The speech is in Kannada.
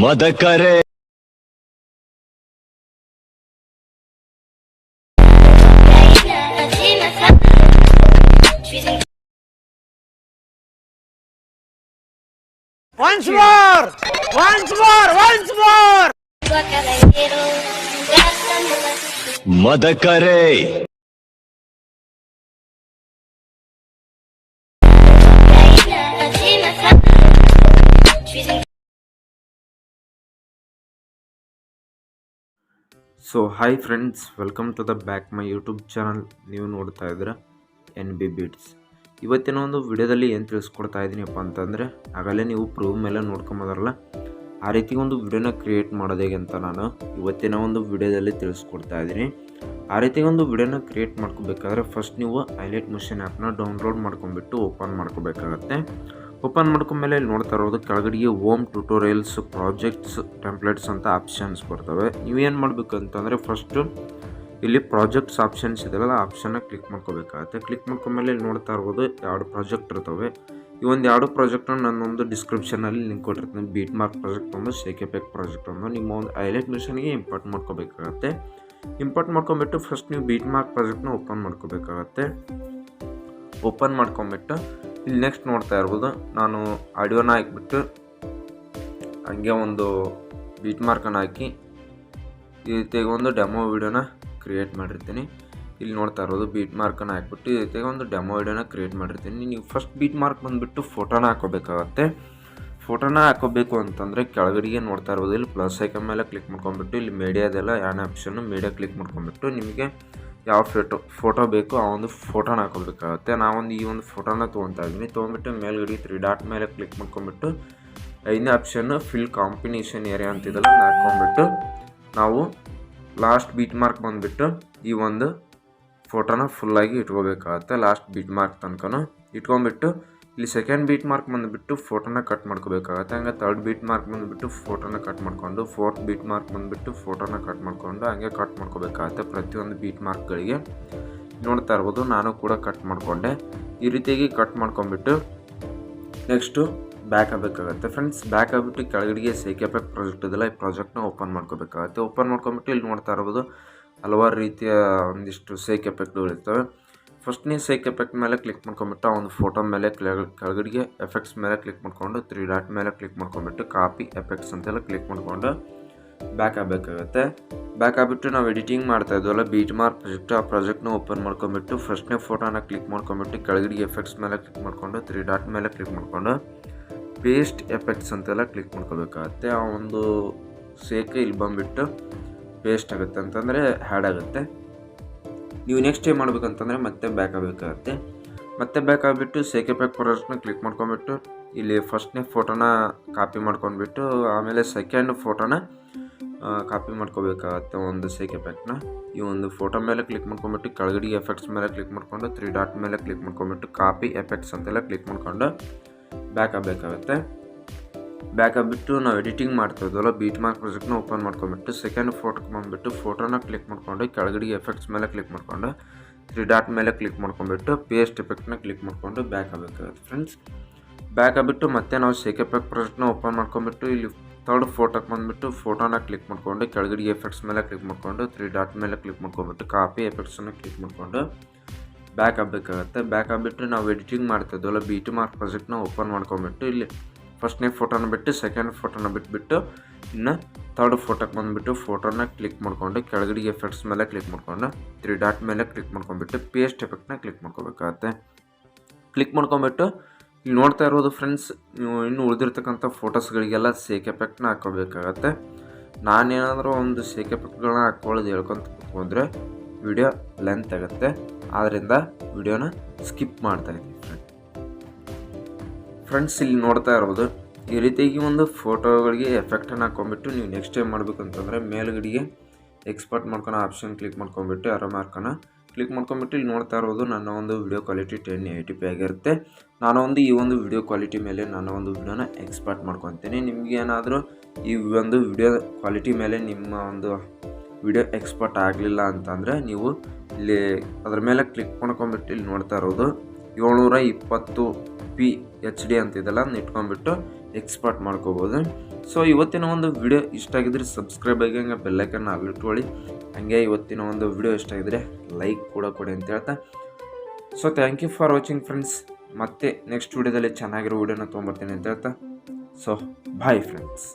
ಮದಕರೆ Once more! Once more! Once more! ಮದಕರೆ so hi friends, welcome to the back my YouTube channel. ನೀವು ನೋಡ್ತಾ ಇದ್ದೀರಾ BEATZ. ಇವತ್ತಿನ ಒಂದು ವಿಡಿಯೋದಲ್ಲಿ ಏನು ತಿಳಿಸ್ಕೊಡ್ತಾ ಇದ್ದೀನಿಪ್ಪ ಅಂತಂದರೆ, ಆಗಲೇ ನೀವು ಪ್ರೂವ್ ಮೇಲೆ ನೋಡ್ಕೊಂಬೋದಾರಲ್ಲ, ಆ ರೀತಿ ಒಂದು ವಿಡಿಯೋನ ಕ್ರಿಯೇಟ್ ಮಾಡೋದು ಹೇಗೆ ಅಂತ ನಾನು ಇವತ್ತಿನ ಒಂದು ವಿಡಿಯೋದಲ್ಲಿ ತಿಳಿಸ್ಕೊಡ್ತಾ ಇದ್ದೀನಿ. ಆ ರೀತಿ ಒಂದು ವಿಡಿಯೋನ ಕ್ರಿಯೇಟ್ ಮಾಡ್ಕೋಬೇಕಾದ್ರೆ ಫಸ್ಟ್ ನೀವು ಹೈಲೈಟ್ ಮೋಷನ್ ಆ್ಯಪ್ನ ಡೌನ್ಲೋಡ್ ಮಾಡ್ಕೊಂಡ್ಬಿಟ್ಟು ಓಪನ್ ಮಾಡ್ಕೋಬೇಕಾಗತ್ತೆ. ಓಪನ್ ಮಾಡ್ಕೊಂಡ್ಮೇಲೆ ಇಲ್ಲಿ ನೋಡ್ತಾ ಇರೋದು ಕೆಳಗಡೆಗೆ ಹೋಮ್ ಟ್ಯೂಟೋರಿಯಲ್ಸ್, ಪ್ರಾಜೆಕ್ಟ್ಸ್, ಟೆಂಪ್ಲೇಟ್ಸ್ ಅಂತ ಆಪ್ಷನ್ಸ್ ಬರ್ತವೆ. ನೀವೇನು ಮಾಡಬೇಕು ಅಂತಂದರೆ ಫಸ್ಟು ಇಲ್ಲಿ ಪ್ರಾಜೆಕ್ಟ್ಸ್ ಆಪ್ಷನ್ಸ್ ಇದೆಯಲ್ಲ, ಆ ಆಪ್ಷನ್ನ ಕ್ಲಿಕ್ ಮಾಡ್ಕೋಬೇಕಾಗತ್ತೆ. ಕ್ಲಿಕ್ ಮಾಡ್ಕೊಂಡ್ಮೇಲೆ ಇಲ್ಲಿ ನೋಡ್ತಾ ಇರ್ಬೋದು ಎರಡು ಪ್ರಾಜೆಕ್ಟ್ ಇರ್ತವೆ. ಈ ಒಂದು ಎರಡು ಪ್ರಾಜೆಕ್ಟನ್ನು ನಾನೊಂದು ಡಿಸ್ಕ್ರಿಪ್ಷನಲ್ಲಿ ಲಿಂಕ್ ಕೊಟ್ಟಿರ್ತೀನಿ. ಬೀಟ್ ಮಾರ್ಕ್ ಪ್ರಾಜೆಕ್ಟ್ ಒಂದು, shakeeffect ಪ್ರಾಜೆಕ್ಟ್ ಒಂದು. ನಿಮ್ಮ ಒಂದು ಹೈಲೈಟ್ ಮಿಷನ್ಗೆ ಇಂಪೋರ್ಟ್ ಮಾಡ್ಕೋಬೇಕಾಗತ್ತೆ. ಇಂಪೋರ್ಟ್ ಮಾಡ್ಕೊಂಬಿಟ್ಟು ಫಸ್ಟ್ ನೀವು ಬೀಟ್ ಮಾರ್ಕ್ ಪ್ರಾಜೆಕ್ಟ್ನ ಓಪನ್ ಮಾಡ್ಕೋಬೇಕಾಗತ್ತೆ. ಓಪನ್ ಮಾಡ್ಕೊಂಬಿಟ್ಟು ಇಲ್ಲಿ ನೆಕ್ಸ್ಟ್ ನೋಡ್ತಾ ಇರ್ಬೋದು, ನಾನು ಆಡಿಯೋನ ಹಾಕಿಬಿಟ್ಟು ಹಂಗೆ ಒಂದು ಬೀಟ್ ಮಾರ್ಕನ್ನು ಹಾಕಿ ಈ ರೀತಿಯಾಗಿ ಒಂದು ಡೆಮೋ ವಿಡಿಯೋನ ಕ್ರಿಯೇಟ್ ಮಾಡಿರ್ತೀನಿ. ಇಲ್ಲಿ ನೋಡ್ತಾ ಇರೋದು ಬೀಟ್ ಮಾರ್ಕನ್ನು ಹಾಕ್ಬಿಟ್ಟು ಈ ರೀತಿಯಾಗಿ ಒಂದು ಡೆಮೋ ವಿಡಿಯೋನ ಕ್ರಿಯೇಟ್ ಮಾಡಿರ್ತೀನಿ. ನೀವು ಫಸ್ಟ್ ಬೀಟ್ ಮಾರ್ಕ್ ಬಂದುಬಿಟ್ಟು ಫೋಟೋನ ಹಾಕೋಬೇಕಾಗತ್ತೆ. ಫೋಟೋನ ಹಾಕೋಬೇಕು ಅಂತಂದರೆ ಕೆಳಗಡೆಗೆ ನೋಡ್ತಾ ಇರ್ಬೋದು, ಇಲ್ಲಿ ಪ್ಲಸ್ ಐಕನ್ ಮೇಲೆ ಕ್ಲಿಕ್ ಮಾಡ್ಕೊಂಡ್ಬಿಟ್ಟು ಇಲ್ಲಿ ಮೀಡಿಯಾದೆಲ್ಲ ಆ್ಯನ್ ಆಪ್ಷನ್ನು ಮೀಡಿಯಾ ಕ್ಲಿಕ್ ಮಾಡ್ಕೊಂಡ್ಬಿಟ್ಟು ನಿಮಗೆ ಯಾವ ಫೋಟೋ ಬೇಕು ಆ ಒಂದು ಫೋಟೋನ ಹಾಕೋಬೇಕಾಗುತ್ತೆ. ನಾವೊಂದು ಈ ಒಂದು ಫೋಟೋನ ತೊಗೊತಾ ಇದ್ದೀನಿ. ತೊಗೊಂಬಿಟ್ಟು ಮೇಲ್ಗಡೆ 3 ಡಾಟ್ ಮೇಲೆ ಕ್ಲಿಕ್ ಮಾಡ್ಕೊಂಬಿಟ್ಟು 5ನೇ ಆಪ್ಷನ್ನು ಫಿಲ್ ಕಾಂಬಿನೇಷನ್ ಏರಿಯಾ ಅಂತಿದ್ದಲ್ಲ ಹಾಕ್ಕೊಂಬಿಟ್ಟು ನಾವು ಲಾಸ್ಟ್ ಬೀಟ್ ಮಾರ್ಕ್ ಬಂದುಬಿಟ್ಟು ಈ ಒಂದು ಫೋಟೋನ ಫುಲ್ಲಾಗಿ ಇಟ್ಕೋಬೇಕಾಗತ್ತೆ. ಲಾಸ್ಟ್ ಬೀಟ್ ಮಾರ್ಕ್ ತನಕನೂ ಇಟ್ಕೊಂಬಿಟ್ಟು ಇಲ್ಲಿ ಸೆಕೆಂಡ್ ಬೀಟ್ ಮಾರ್ಕ್ ಬಂದುಬಿಟ್ಟು ಫೋಟೋನ ಕಟ್ ಮಾಡ್ಕೋಬೇಕಾಗತ್ತೆ. ಹಂಗೆ ಥರ್ಡ್ ಬೀಟ್ ಮಾರ್ಕ್ ಬಂದುಬಿಟ್ಟು ಫೋಟೋನ ಕಟ್ ಮಾಡಿಕೊಂಡು, ಫೋರ್ತ್ ಬೀಟ್ ಮಾರ್ಕ್ ಬಂದುಬಿಟ್ಟು ಫೋಟೋನ ಕಟ್ ಮಾಡಿಕೊಂಡು ಹಂಗೆ ಕಟ್ ಮಾಡ್ಕೋಬೇಕಾಗತ್ತೆ. ಪ್ರತಿಯೊಂದು ಬೀಟ್ ಮಾರ್ಕ್ಗಳಿಗೆ ನೋಡ್ತಾ ಇರ್ಬೋದು, ನಾನು ಕೂಡ ಕಟ್ ಮಾಡಿಕೊಂಡೆ. ಈ ರೀತಿಯಾಗಿ ಕಟ್ ಮಾಡ್ಕೊಂಬಿಟ್ಟು ನೆಕ್ಸ್ಟು ಬ್ಯಾಕ್ ಆಗಬೇಕಾಗತ್ತೆ. ಫ್ರೆಂಡ್ಸ್, ಬ್ಯಾಕ್ ಆಗಿಬಿಟ್ಟು ಕೆಳಗಡೆಗೆ shakeeffect ಪ್ರಾಜೆಕ್ಟ್ ಇದೆಲ್ಲ, ಈ ಪ್ರಾಜೆಕ್ಟ್ನ ಓಪನ್ ಮಾಡ್ಕೋಬೇಕಾಗತ್ತೆ. ಓಪನ್ ಮಾಡ್ಕೊಂಬಿಟ್ಟು ಇಲ್ಲಿ ನೋಡ್ತಾ ಇರ್ಬೋದು ಹಲವಾರು ರೀತಿಯ ಒಂದಿಷ್ಟು shakeeffectಗಳು ಇರ್ತವೆ. ಫಸ್ಟ್ನೇ shakeeffect ಮೇಲೆ ಕ್ಲಿಕ್ ಮಾಡ್ಕೊಂಬಿಟ್ಟು ಆ ಒಂದು ಫೋಟೋ ಮೇಲೆ ಕೆಳಗಡೆಗೆ ಎಫೆಕ್ಟ್ಸ್ ಮೇಲೆ ಕ್ಲಿಕ್ ಮಾಡಿಕೊಂಡು 3 ಡಾಟ್ ಮೇಲೆ ಕ್ಲಿಕ್ ಮಾಡ್ಕೊಂಬಿಟ್ಟು ಕಾಪಿ ಎಫೆಕ್ಟ್ಸ್ ಅಂತೆಲ್ಲ ಕ್ಲಿಕ್ ಮಾಡಿಕೊಂಡು ಬ್ಯಾಕ್ ಆಗಬೇಕಾಗತ್ತೆ. ಬ್ಯಾಕ್ ಆಗಿಬಿಟ್ಟು ನಾವು ಎಡಿಟಿಂಗ್ ಮಾಡ್ತಾ ಇದ್ವಲ್ಲ ಬೀಟ್ ಮಾರ್ಕ್ ಪ್ರಾಜೆಕ್ಟ್, ಆ ಪ್ರಾಜೆಕ್ಟ್ನ ಓಪನ್ ಮಾಡ್ಕೊಂಬಿಟ್ಟು ಫಸ್ಟ್ನೇ ಫೋಟೋನ ಕ್ಲಿಕ್ ಮಾಡ್ಕೊಂಬಿಟ್ಟು ಕೆಳಗಡೆಗೆ ಎಫೆಕ್ಟ್ಸ್ ಮೇಲೆ ಕ್ಲಿಕ್ ಮಾಡಿಕೊಂಡು 3 ಡಾಟ್ ಮೇಲೆ ಕ್ಲಿಕ್ ಮಾಡಿಕೊಂಡು ಪೇಸ್ಟ್ ಎಫೆಕ್ಟ್ಸ್ ಅಂತೆಲ್ಲ ಕ್ಲಿಕ್ ಮಾಡ್ಕೋಬೇಕಾಗತ್ತೆ. ಆ ಒಂದು ಶೇಕ್ ಇಲ್ಲಿ ಬಂದುಬಿಟ್ಟು ಪೇಸ್ಟ್ ಆಗುತ್ತೆ ಅಂತಂದರೆ ಹ್ಯಾಡ್ ಆಗುತ್ತೆ. ನೀವು ನೆಕ್ಸ್ಟ್ ಏನು ಮಾಡ್ಬೇಕಂತಂದರೆ ಮತ್ತೆ ಬ್ಯಾಕ್ ಆಗಬೇಕಾಗತ್ತೆ. ಮತ್ತೆ ಬ್ಯಾಕ್ ಆಗಿಬಿಟ್ಟು shakeeffect ಪ್ರಾಜೆಕ್ಟ್ನ ಕ್ಲಿಕ್ ಮಾಡ್ಕೊಂಬಿಟ್ಟು ಇಲ್ಲಿ ಫಸ್ಟ್ನೇ ಫೋಟೋನ ಕಾಪಿ ಮಾಡ್ಕೊಂಡ್ಬಿಟ್ಟು ಆಮೇಲೆ ಸೆಕೆಂಡ್ ಫೋಟೋನ ಕಾಪಿ ಮಾಡ್ಕೋಬೇಕಾಗತ್ತೆ. ಒಂದು shakeeffectನ ಈ ಒಂದು ಫೋಟೋ ಮೇಲೆ ಕ್ಲಿಕ್ ಮಾಡ್ಕೊಂಬಿಟ್ಟು ಕೆಳಗಡೆ ಎಫೆಕ್ಟ್ಸ್ ಮೇಲೆ ಕ್ಲಿಕ್ ಮಾಡ್ಕೊಂಡು 3 ಡಾಟ್ ಮೇಲೆ ಕ್ಲಿಕ್ ಮಾಡ್ಕೊಂಬಿಟ್ಟು ಕಾಪಿ ಎಫೆಕ್ಟ್ಸ್ ಅಂತೆಲ್ಲ ಕ್ಲಿಕ್ ಮಾಡ್ಕೊಂಡು ಬ್ಯಾಕ್ ಆಗಬೇಕಾಗತ್ತೆ. ಬ್ಯಾಕ್ ಆಗಿಬಿಟ್ಟು ನಾವು ಎಡಿಟಿಂಗ್ ಮಾಡ್ತಾ ಇದ್ವಲ್ಲ ಬೀಟ್ ಮಾರ್ಕ್ ಪ್ರಾಜೆಕ್ಟ್ನ ಓಪನ್ ಮಾಡ್ಕೊಂಬಿಟ್ಟು ಸೆಕೆಂಡ್ ಫೋಟೋಗೆ ಬಂದುಬಿಟ್ಟು ಫೋಟೋನ ಕ್ಲಿಕ್ ಮಾಡ್ಕೊಂಡು ಕೆಳಗಡೆ ಎಫೆಕ್ಟ್ಸ್ ಮೇಲೆ ಕ್ಲಿಕ್ ಮಾಡ್ಕೊಂಡು 3 ಡಾಟ್ ಮೇಲೆ ಕ್ಲಿಕ್ ಮಾಡ್ಕೊಂಬಿಟ್ಟು ಪೇಸ್ಟ್ ಎಫೆಕ್ಟ್ನ ಕ್ಲಿಕ್ ಮಾಡ್ಕೊಂಡು ಬ್ಯಾಕ್ ಆಗಬೇಕಾಗುತ್ತೆ. ಫ್ರೆಂಡ್ಸ್, ಬ್ಯಾಕ್ ಆಗಿಬಿಟ್ಟು ಮತ್ತೆ ನಾವು shakeeffect ಪ್ರಾಜೆಕ್ಟ್ನ ಓಪನ್ ಮಾಡ್ಕೊಂಬಿಟ್ಟು ಇಲ್ಲಿ ಥರ್ಡ್ ಫೋಟೋಗೆ ಬಂದುಬಿಟ್ಟು ಫೋಟೋನ ಕ್ಲಿಕ್ ಮಾಡ್ಕೊಂಡು ಕೆಳಗಡೆ ಎಫೆಕ್ಟ್ಸ್ ಮೇಲೆ ಕ್ಲಿಕ್ ಮಾಡ್ಕೊಂಡು 3 ಡಾಟ್ ಮೇಲೆ ಕ್ಲಿಕ್ ಮಾಡ್ಕೊಂಬಿಟ್ಟು ಕಾಪಿ ಎಫೆಕ್ಟ್ಸನ್ನು ಕ್ಲಿಕ್ ಮಾಡ್ಕೊಂಡು ಬ್ಯಾಕ್ ಆಗಬೇಕಾಗತ್ತೆ. ಬ್ಯಾಕ್ ಆಗಿಬಿಟ್ಟು ನಾವು ಎಡಿಟಿಂಗ್ ಮಾಡ್ತಾ ಇದ್ವಲ್ಲ ಬೀಟ್ ಮಾರ್ಕ್ ಪ್ರಾಜೆಕ್ಟ್ನ ಓಪನ್ ಮಾಡ್ಕೊಂಬಿಟ್ಟು ಇಲ್ಲಿ ಫಸ್ಟ್ನೇ ಫೋಟೋನ ಬಿಟ್ಟು ಸೆಕೆಂಡ್ ಫೋಟೋನ ಬಿಟ್ಬಿಟ್ಟು ಇನ್ನು ಥರ್ಡ್ ಫೋಟೋಗೆ ಬಂದುಬಿಟ್ಟು ಫೋಟೋನ ಕ್ಲಿಕ್ ಮಾಡ್ಕೊಂಡು ಕೆಳಗಡೆ ಎಫೆಕ್ಟ್ಸ್ ಮೇಲೆ ಕ್ಲಿಕ್ ಮಾಡ್ಕೊಂಡು 3 ಡಾಟ್ ಮೇಲೆ ಕ್ಲಿಕ್ ಮಾಡ್ಕೊಂಬಿಟ್ಟು ಪೇಸ್ಟ್ ಎಫೆಕ್ಟ್ನ ಕ್ಲಿಕ್ ಮಾಡ್ಕೋಬೇಕಾಗತ್ತೆ. ಕ್ಲಿಕ್ ಮಾಡ್ಕೊಂಬಿಟ್ಟು ಇಲ್ಲಿ ನೋಡ್ತಾ ಇರೋದು ಫ್ರೆಂಡ್ಸ್, ನೀವು ಇನ್ನು ಉಳಿದಿರ್ತಕ್ಕಂಥ ಫೋಟೋಸ್ಗಳಿಗೆಲ್ಲ shakeeffectನ ಹಾಕೋಬೇಕಾಗತ್ತೆ. ನಾನೇನಾದರೂ ಒಂದು shakeeffectಗಳನ್ನ ಹಾಕ್ಕೊಳ್ಳೋದು ಹೇಳ್ಕೊತ ಕೂತ್ಕೊಂಡ್ರೆ ವಿಡಿಯೋ ಲೆಂತ್ ಆಗುತ್ತೆ. ಆದ್ದರಿಂದ ವಿಡಿಯೋನ ಸ್ಕಿಪ್ ಮಾಡ್ತಾಯಿದ್ದೀನಿ ಫ್ರೆಂಡ್ಸ್. ಇಲ್ಲಿ ನೋಡ್ತಾ ಇರ್ಬೋದು ಈ ರೀತಿಯಾಗಿ ಒಂದು ಫೋಟೋಗಳಿಗೆ ಎಫೆಕ್ಟನ್ನು ಹಾಕ್ಕೊಂಬಿಟ್ಟು ನೀವು ನೆಕ್ಸ್ಟ್ ಏನು ಮಾಡಬೇಕು ಅಂತಂದರೆ ಮೇಲ್ಗಡೆಗೆ ಎಕ್ಸ್ಪೋರ್ಟ್ ಮಾಡ್ಕೊಳೋ ಆಪ್ಷನ್ ಕ್ಲಿಕ್ ಮಾಡ್ಕೊಂಬಿಟ್ಟು ಅರೋ ಮಾರ್ಕನ್ನು ಕ್ಲಿಕ್ ಮಾಡ್ಕೊಂಬಿಟ್ಟು ಇಲ್ಲಿ ನೋಡ್ತಾ ಇರ್ಬೋದು ನನ್ನ ಒಂದು ವಿಡಿಯೋ ಕ್ವಾಲಿಟಿ 1080p ಆಗಿರುತ್ತೆ. ನಾನು ಒಂದು ಈ ಒಂದು ವಿಡಿಯೋ ಕ್ವಾಲಿಟಿ ಮೇಲೆ ನಾನು ಒಂದು ವಿಡಿಯೋನ ಎಕ್ಸ್ಪೋರ್ಟ್ ಮಾಡ್ಕೊತೀನಿ. ನಿಮ್ಗೆ ಏನಾದರೂ ಈ ಒಂದು ವಿಡಿಯೋ ಕ್ವಾಲಿಟಿ ಮೇಲೆ ನಿಮ್ಮ ಒಂದು ವಿಡಿಯೋ ಎಕ್ಸ್ಪೋರ್ಟ್ ಆಗಲಿಲ್ಲ ಅಂತಂದರೆ ನೀವು ಇಲ್ಲಿ ಅದ್ರ ಮೇಲೆ ಕ್ಲಿಕ್ ಮಾಡ್ಕೊಂಬಿಟ್ಟು ಇಲ್ಲಿ ನೋಡ್ತಾ ಇರೋದು 720p ಅಂತಿದೆಲ್ಲ ಅದನ್ನ ಇಟ್ಕೊಂಡ್ಬಿಟ್ಟು ಎಕ್ಸ್ಪೋರ್ಟ್ ಮಾಡ್ಕೋಬೋದು. ಸೊ ಇವತ್ತಿನ ಒಂದು ವಿಡಿಯೋ ಇಷ್ಟ ಆಗಿದ್ರೆ ಸಬ್ಸ್ಕ್ರೈಬ್ ಆಗಿ ಹಂಗೆ ಬೆಲ್ಲೈಕನ್ನ ಅಲ್ಲಿಟ್ಕೊಳ್ಳಿ. ಹಾಗೆ ಇವತ್ತಿನ ಒಂದು ವಿಡಿಯೋ ಇಷ್ಟ ಆಗಿದ್ರೆ ಲೈಕ್ ಕೂಡ ಕೊಡಿ ಅಂತ ಹೇಳ್ತಾ, so thank you for watching friends. ಮತ್ತೆ ನೆಕ್ಸ್ಟ್ ವಿಡಿಯೋದಲ್ಲಿ ಚೆನ್ನಾಗಿರೋ ವಿಡಿಯೋನ ತೊಗೊಂಬರ್ತೀನಿ ಅಂತ ಹೇಳ್ತಾ, ಸೊ ಬಾಯ್ ಫ್ರೆಂಡ್ಸ್.